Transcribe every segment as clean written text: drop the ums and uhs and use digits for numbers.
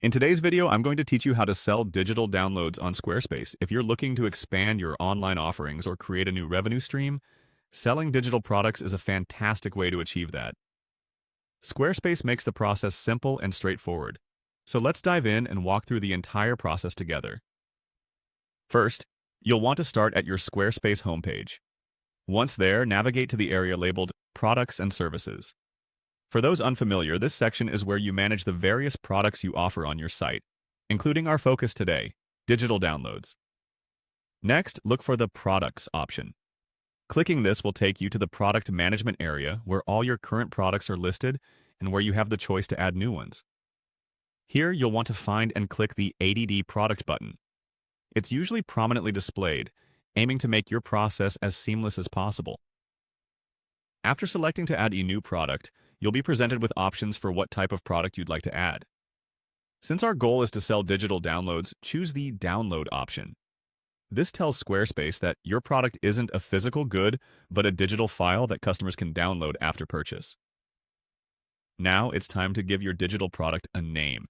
In today's video, I'm going to teach you how to sell digital downloads on Squarespace. If you're looking to expand your online offerings or create a new revenue stream, selling digital products is a fantastic way to achieve that. Squarespace makes the process simple and straightforward. So let's dive in and walk through the entire process together. First, you'll want to start at your Squarespace homepage. Once there, navigate to the area labeled Products and Services. For those unfamiliar, this section is where you manage the various products you offer on your site, including our focus today, digital downloads. Next, look for the Products option. Clicking this will take you to the Product Management area where all your current products are listed and where you have the choice to add new ones. Here, you'll want to find and click the ADD Product button. It's usually prominently displayed, aiming to make your process as seamless as possible. After selecting to add a new product, you'll be presented with options for what type of product you'd like to add. Since our goal is to sell digital downloads, choose the Download option. This tells Squarespace that your product isn't a physical good, but a digital file that customers can download after purchase. Now it's time to give your digital product a name.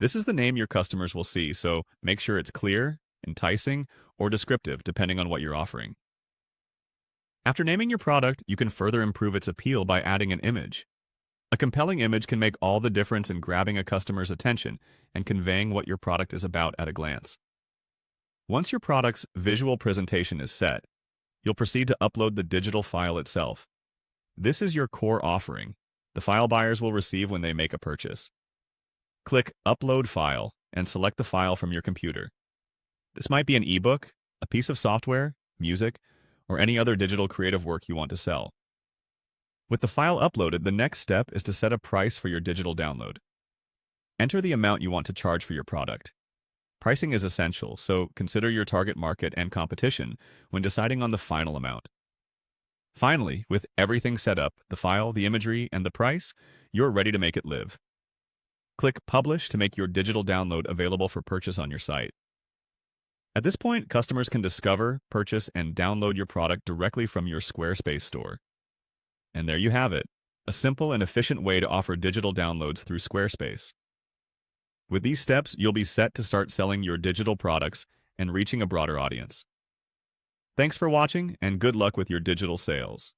This is the name your customers will see, so make sure it's clear, enticing, or descriptive depending on what you're offering. After naming your product, you can further improve its appeal by adding an image. A compelling image can make all the difference in grabbing a customer's attention and conveying what your product is about at a glance. Once your product's visual presentation is set, you'll proceed to upload the digital file itself. This is your core offering, the file buyers will receive when they make a purchase. Click Upload File and select the file from your computer. This might be an ebook, a piece of software, music, or any other digital creative work you want to sell. With the file uploaded, the next step is to set a price for your digital download. Enter the amount you want to charge for your product. Pricing is essential, so consider your target market and competition when deciding on the final amount. Finally, with everything set up, the file, the imagery, and the price, you're ready to make it live. Click Publish to make your digital download available for purchase on your site. At this point, customers can discover, purchase, and download your product directly from your Squarespace store. And there you have it, a simple and efficient way to offer digital downloads through Squarespace. With these steps, you'll be set to start selling your digital products and reaching a broader audience. Thanks for watching, and good luck with your digital sales.